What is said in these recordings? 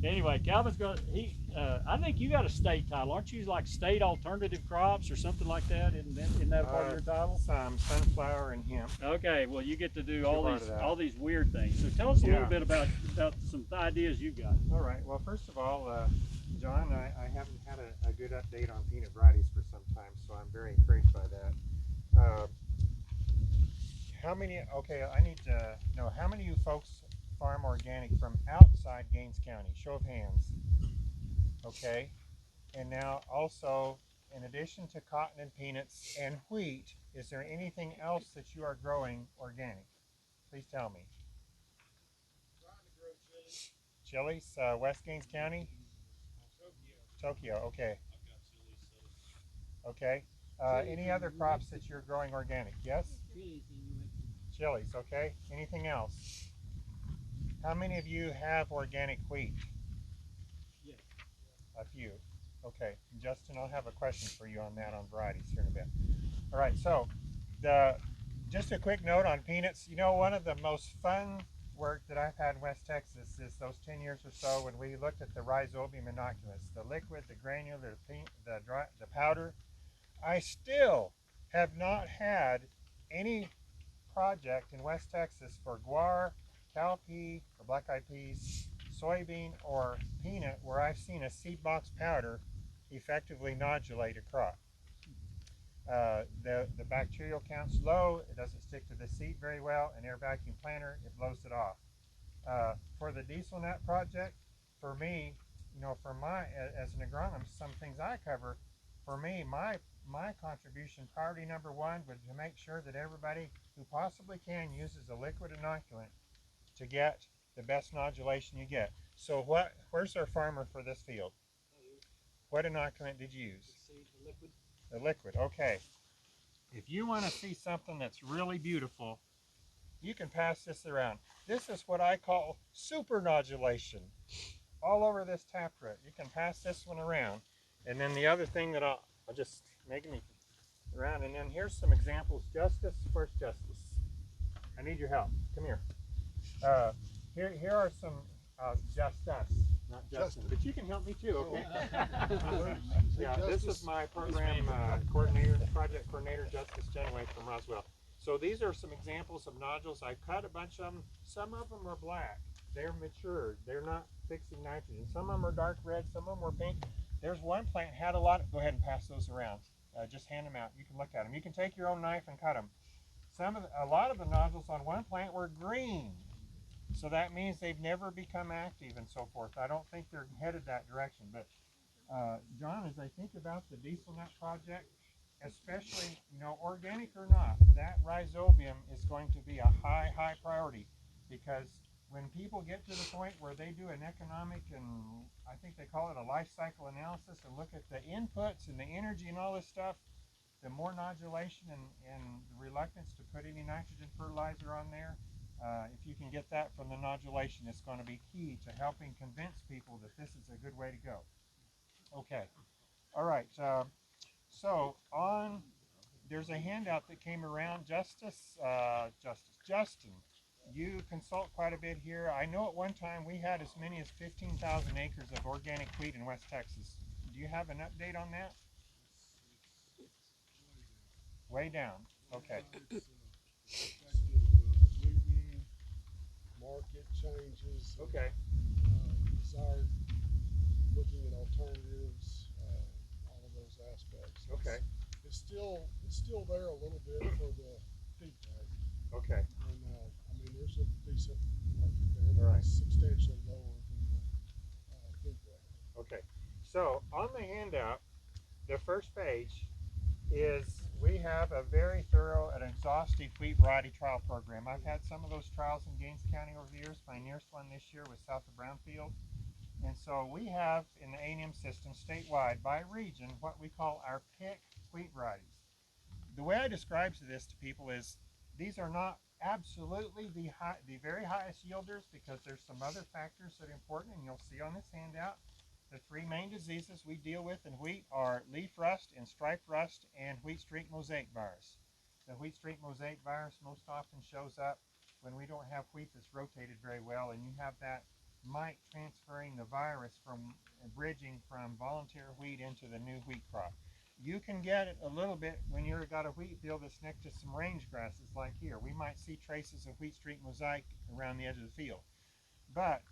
Anyway, Calvin's going. I think you got a state title, aren't you? Like state alternative crops or something like that. Isn't that part of your title? Some sunflower and hemp. Okay. Well, you get to do All all these weird things. So tell us a little bit about some ideas you got. All right. Well, first of all, John, I haven't had a good update on peanut varieties for some time, so I'm very encouraged by that. How many? Okay, I need to know how many of you folks farm organic from outside Gaines County? Show of hands. Okay, and now also, in addition to cotton and peanuts and wheat, is there anything else that you are growing organic? Please tell me. Trying to grow chilies. Chilies, West Gaines County? Tokyo, okay. I've got chilies, so. Okay. Any other crops that you're growing organic? Yes? Chilies, okay. Anything else? How many of you have organic wheat? Yes. A few. Okay. Justin, I'll have a question for you on that on varieties here in a bit. All right, so just a quick note on peanuts. You know, one of the most fun work that I've had in West Texas is those 10 years or so when we looked at the rhizobium inoculants, the liquid, the granular, the powder. I still have not had any project in West Texas for guar, cowpea, or black-eyed peas, soybean, or peanut where I've seen a seed box powder effectively nodulate a crop. The bacterial count's low, it doesn't stick to the seed very well, an air vacuum planter, it blows it off. For the diesel nut project, for me, you know, as an agronomist, some things I cover, for me, my contribution, priority number one, would to make sure that everybody who possibly can uses a liquid inoculant to get the best nodulation you get. So where's our farmer for this field? What inoculant did you use? The liquid. The liquid, okay. If you want to see something that's really beautiful, you can pass this around. This is what I call super nodulation. All over this taproot. You can pass this one around. And then the other thing that I'll just make me around, and then here's some examples. Justice, where's Justice? I need your help. Come here. Here are some Justice, not Justin, but you can help me too, okay? Yeah, this is my program coordinator, project coordinator, Justice Genway from Roswell. So these are some examples of nodules. I cut a bunch of them. Some of them are black. They're matured. They're not fixing nitrogen. Some of them are dark red. Some of them were pink. There's one plant had a lot of, go ahead and pass those around. Just hand them out. You can look at them. You can take your own knife and cut them. A lot of the nodules on one plant were green. So that means they've never become active and so forth. I don't think they're headed that direction. But John, as I think about the diesel nut project, especially, you know, organic or not, that rhizobium is going to be a high priority, because when people get to the point where they do an economic, and I think they call it a life cycle analysis, and look at the inputs and the energy and all this stuff, the more nodulation and the reluctance to put any nitrogen fertilizer on there, if you can get that from the nodulation, it's going to be key to helping convince people that this is a good way to go. Okay, all right. So there's a handout that came around. Justin, you consult quite a bit here. I know at one time we had as many as 15,000 acres of organic wheat in West Texas. Do you have an update on that? Way down. Okay. Market changes. Okay. Desire looking at alternatives, all of those aspects. Okay. It's still there a little bit for the feed tag. Okay. And I mean, there's a decent market there, but Right. it's substantially lower than the feed tag. Okay. So on the handout, the first page is we have a very thorough and exhaustive wheat variety trial program. I've had some of those trials in Gaines County over the years. My nearest one this year was south of Brownfield. And so we have in the A&M system statewide by region what we call our pick wheat varieties. The way I describe this to people is these are not absolutely the very highest yielders, because there's some other factors that are important, and you'll see on this handout. The three main diseases we deal with in wheat are leaf rust and stripe rust and wheat streak mosaic virus. The wheat streak mosaic virus most often shows up when we don't have wheat that's rotated very well, and you have that might transferring the virus from bridging from volunteer wheat into the new wheat crop. You can get it a little bit when you've got a wheat field that's next to some range grasses like here. We might see traces of wheat streak mosaic around the edge of the field. But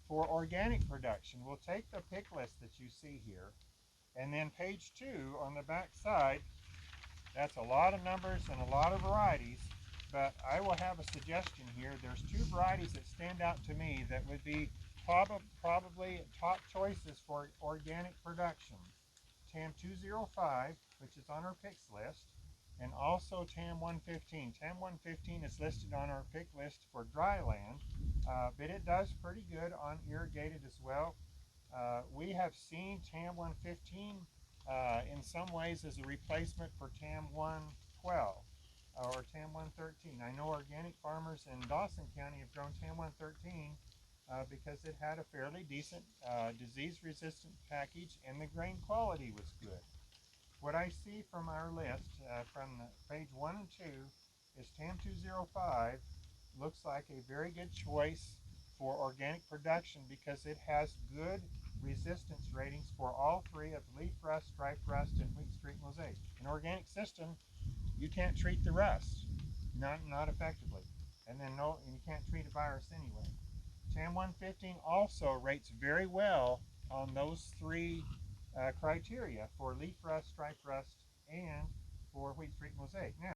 for organic production, we'll take the pick list that you see here, and then page 2 on the back side, that's a lot of numbers and a lot of varieties, but I will have a suggestion here. There's 2 varieties that stand out to me that would be probably top choices for organic production. TAM 205, which is on our picks list, and also TAM 115. TAM 115 is listed on our pick list for dry land, but it does pretty good on irrigated as well. We have seen TAM 115 in some ways as a replacement for TAM 112 or TAM 113. I know organic farmers in Dawson County have grown TAM 113 because it had a fairly decent disease-resistant package and the grain quality was good. What I see from our list from page 1 and 2 is TAM 205 looks like a very good choice for organic production because it has good resistance ratings for all 3 of leaf rust, stripe rust, and wheat streak mosaic. In organic system, you can't treat the rust, not effectively, and then you can't treat a virus anyway. TAM 115 also rates very well on those 3 criteria for leaf rust, stripe rust, and for wheat streak mosaic. Now,